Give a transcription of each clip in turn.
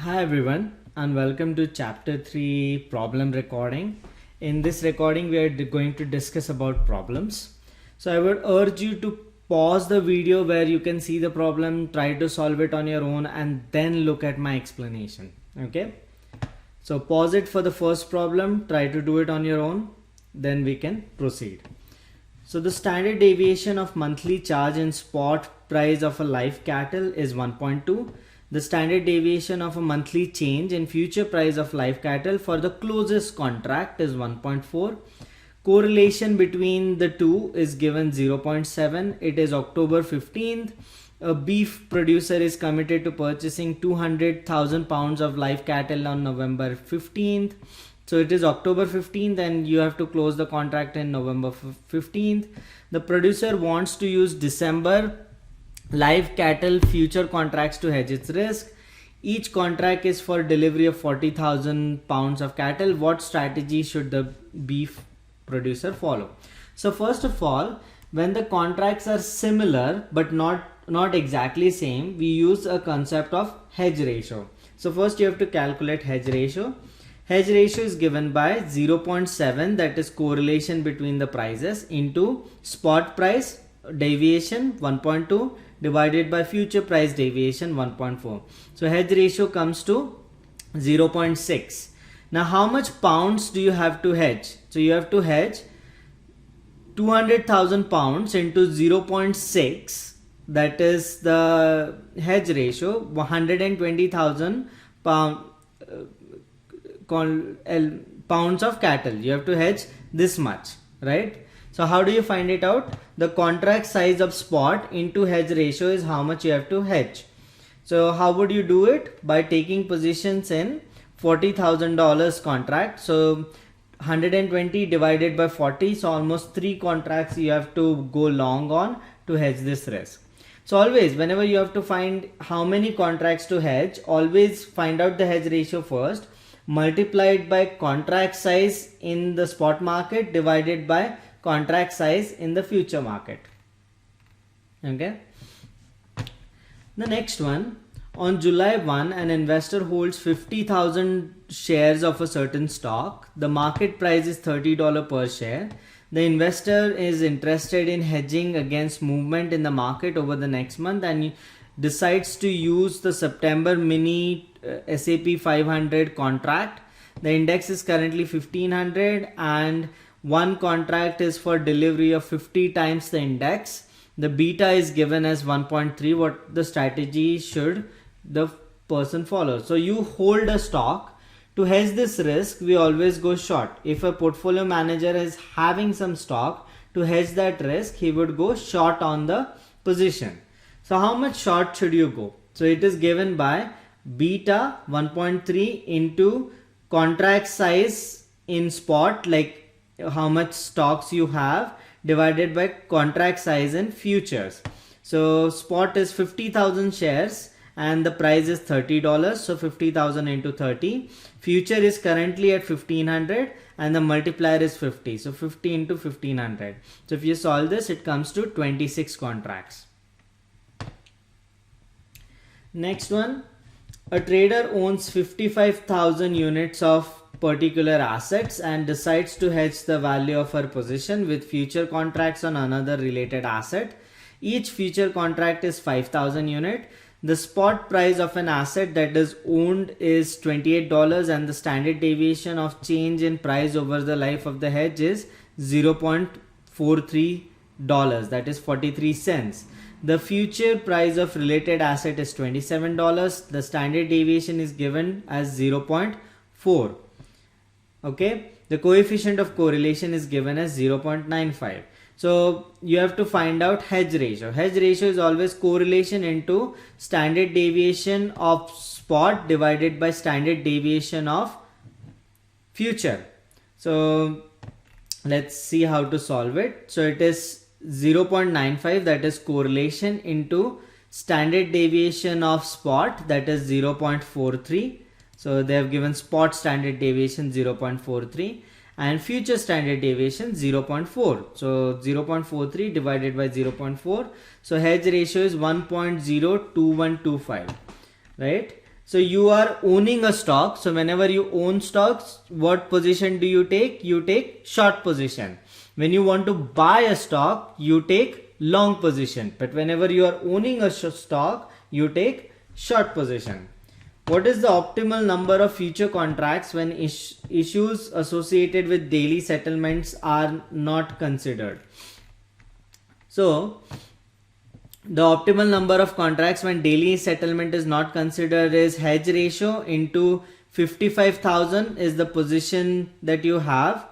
Hi everyone and welcome to chapter 3 problem recording. In this recording we are going to discuss about problems. So I would urge you to pause the video where you can see the problem, try to solve it on your own and then look at my explanation. Okay. So pause it for the first problem, try to do it on your own, then we can proceed. So the standard deviation of monthly charge in spot price of a live cattle is 1.2. The standard deviation of a monthly change in future price of live cattle for the closest contract is 1.4. Correlation between the two is given 0.7. It is October 15th. A beef producer is committed to purchasing 200,000 pounds of live cattle on November 15th. So it is October 15th and you have to close the contract in November 15th. The producer wants to use December live cattle future contracts to hedge its risk. Each contract is for delivery of 40,000 pounds of cattle. What strategy should the beef producer follow? So first of all, when the contracts are similar but not exactly same, we use a concept of hedge ratio. So first you have to calculate hedge ratio. Hedge ratio is given by 0.7, that is correlation between the prices, into spot price deviation 1.2 divided by future price deviation 1.4. So hedge ratio comes to 0.6. Now how much pounds do you have to hedge? So you have to hedge 200,000 pounds into 0.6, that is the hedge ratio, 120,000 pounds of cattle. You have to hedge this much, right? So how do you find it out? The contract size of spot into hedge ratio is how much you have to hedge. So how would you do it? By taking positions in $40,000 contract. So 120 divided by 40, so almost 3 contracts you have to go long on to hedge this risk. So always whenever you have to find how many contracts to hedge, always find out the hedge ratio first, multiply it by contract size in the spot market divided by contract size in the future market. Okay. The next one, on July 1, an investor holds 50,000 shares of a certain stock. The market price is $30 per share. The investor is interested in hedging against movement in the market over the next month and decides to use the September mini SAP 500 contract. The index is currently 1500 and one contract is for delivery of 50 times the index. The beta is given as 1.3. What the strategy should the person follow? So you hold a stock. To hedge this risk, we always go short. If a portfolio manager is having some stock, to hedge that risk, he would go short on the position. So how much short should you go? So it is given by beta 1.3 into contract size in spot, like how much stocks you have, divided by contract size in futures. So spot is 50,000 shares and the price is $30. So 50,000 into 30. Future is currently at 1500 and the multiplier is 50. So 50 into 1500. So if you solve this, it comes to 26 contracts. Next one, a trader owns 55,000 units of particular assets and decides to hedge the value of her position with future contracts on another related asset. Each future contract is 5,000 unit. The spot price of an asset that is owned is $28 and the standard deviation of change in price over the life of the hedge is $0.43, that is 43 cents. The future price of related asset is $27. The standard deviation is given as 0.4. Okay, the coefficient of correlation is given as 0.95. So you have to find out hedge ratio. Hedge ratio is always correlation into standard deviation of spot divided by standard deviation of future. So let's see how to solve it. So it is 0.95, that is correlation, into standard deviation of spot, that is 0.43. So they have given spot standard deviation 0.43 and future standard deviation 0.4. So 0.43 divided by 0.4. So hedge ratio is 1.02125, right? So you are owning a stock. So whenever you own stocks, what position do you take? You take short position. When you want to buy a stock, you take long position. But whenever you are owning a stock, you take short position. What is the optimal number of future contracts when issues associated with daily settlements are not considered? So the optimal number of contracts when daily settlement is not considered is hedge ratio into 55,000 is the position that you have.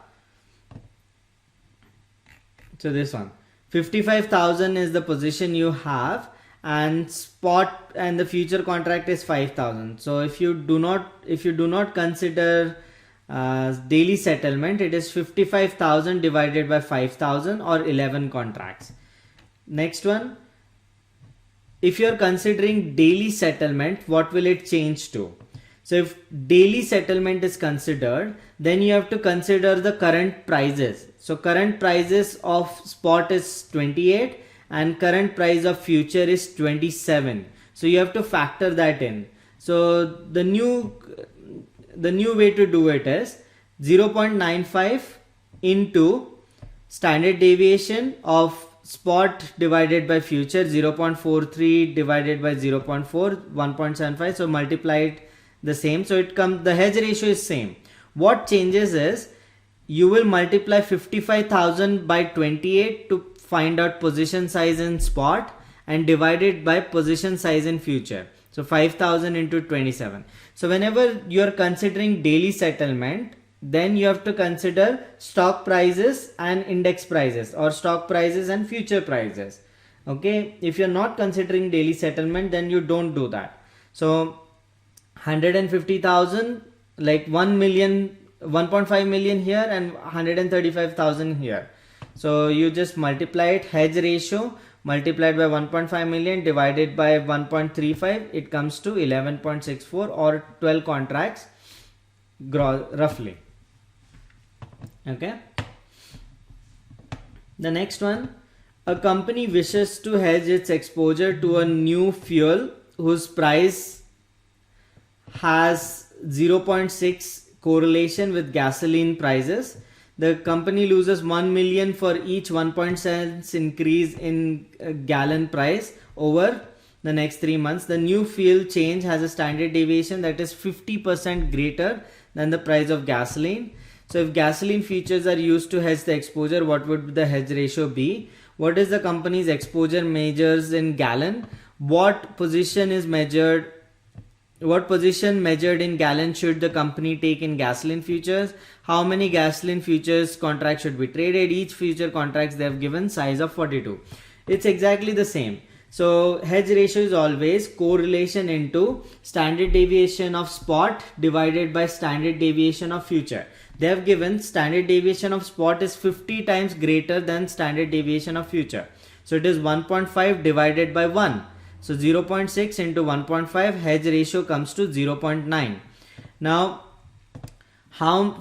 So this one, 55,000 is the position you have, and spot and the future contract is 5,000. So if you do not consider daily settlement, it is 55,000 divided by 5,000 or 11 contracts. Next one, if you are considering daily settlement, what will it change to? So if daily settlement is considered, then you have to consider the current prices. So current prices of spot is 28 and current price of future is 27. So you have to factor that in. So the new way to do it is 0.95 into standard deviation of spot divided by future, 0.43 divided by 0.4, 1.75. So multiply it the same. So it comes, the hedge ratio is same. What changes is you will multiply 55,000 by 28 to find out position size in spot and divide it by position size in future. So 5,000 into 27. So whenever you are considering daily settlement, then you have to consider stock prices and index prices, or stock prices and future prices. Okay, if you're not considering daily settlement, then you don't do that. So 150,000, like 1 million, 1.5 million here and 135,000 here. So you just multiply it, hedge ratio multiplied by 1.5 million divided by 1.35, it comes to 11.64 or 12 contracts roughly. Okay. The next one, a company wishes to hedge its exposure to a new fuel whose price has 0.6 correlation with gasoline prices. The company loses 1 million for each 1.7 cents increase in gallon price over the next 3 months. The new fuel change has a standard deviation that is 50% greater than the price of gasoline. So if gasoline futures are used to hedge the exposure, what would the hedge ratio be? What is the company's exposure measures in gallon? What position measured in gallon should the company take in gasoline futures? How many gasoline futures contracts should be traded? Each future contracts they have given size of 42. It's exactly the same. So hedge ratio is always correlation into standard deviation of spot divided by standard deviation of future. They have given standard deviation of spot is 50 times greater than standard deviation of future. So it is 1.5 divided by 1. So 0.6 into 1.5, hedge ratio comes to 0.9. Now,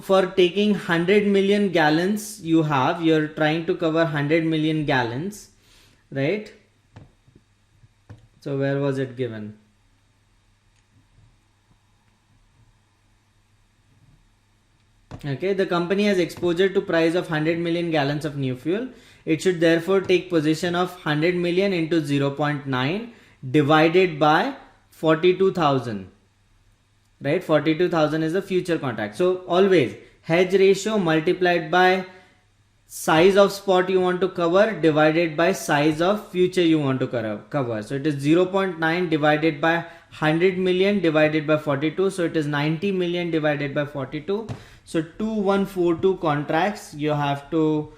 for taking 100 million gallons you're trying to cover 100 million gallons, right? So where was it given? Okay, the company has exposure to price of 100 million gallons of new fuel. It should therefore take position of 100 million into 0.9 divided by 42,000. Right, 42,000 is the future contract. So always hedge ratio multiplied by size of spot you want to cover divided by size of future you want to cover. So it is 0.9 divided by 100 million divided by 42. So it is 90 million divided by 42. So 2142 contracts you have to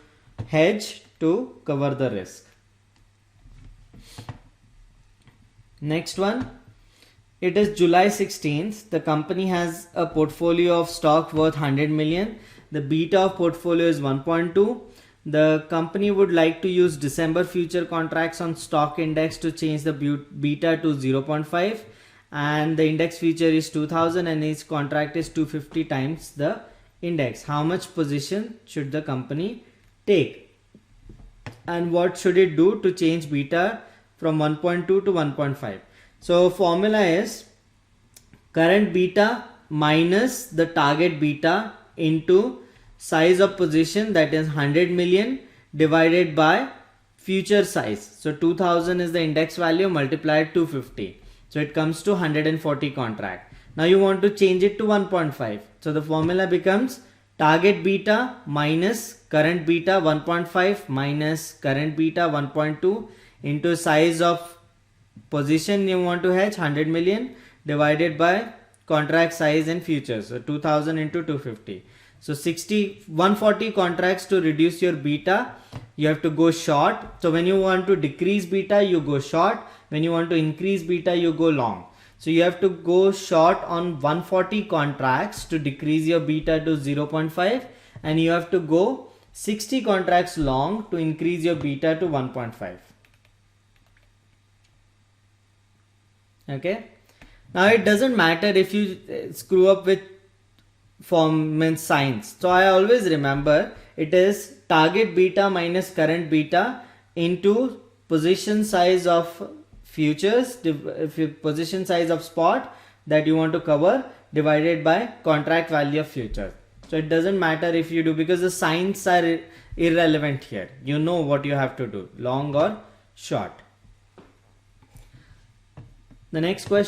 hedge to cover the risk. Next one, it is July 16th. The company has a portfolio of stock worth 100 million. The beta of portfolio is 1.2. The company would like to use December future contracts on stock index to change the beta to 0.5, and the index future is 2000 and each contract is 250 times the index. How much position should the company take? And what should it do to change beta from 1.2 to 1.5? So formula is current beta minus the target beta into size of position, that is 100 million, divided by future size. So 2000 is the index value, multiplied 250. So it comes to 140 contract. Now you want to change it to 1.5. So the formula becomes target beta minus current beta 1.5 minus current beta 1.2 into size of position you want to hedge 100 million divided by contract size and futures. So 2000 into 250. So 140 contracts to reduce your beta. You have to go short. So when you want to decrease beta, you go short. When you want to increase beta, you go long. So you have to go short on 140 contracts to decrease your beta to 0.5, and you have to go 60 contracts long to increase your beta to 1.5. Okay. Now it doesn't matter if you screw up with form means signs. So I always remember it is target beta minus current beta into position size of futures, position size of spot that you want to cover, divided by contract value of future. So it doesn't matter if you do, because the signs are irrelevant here. You know what you have to do, long or short. The next question.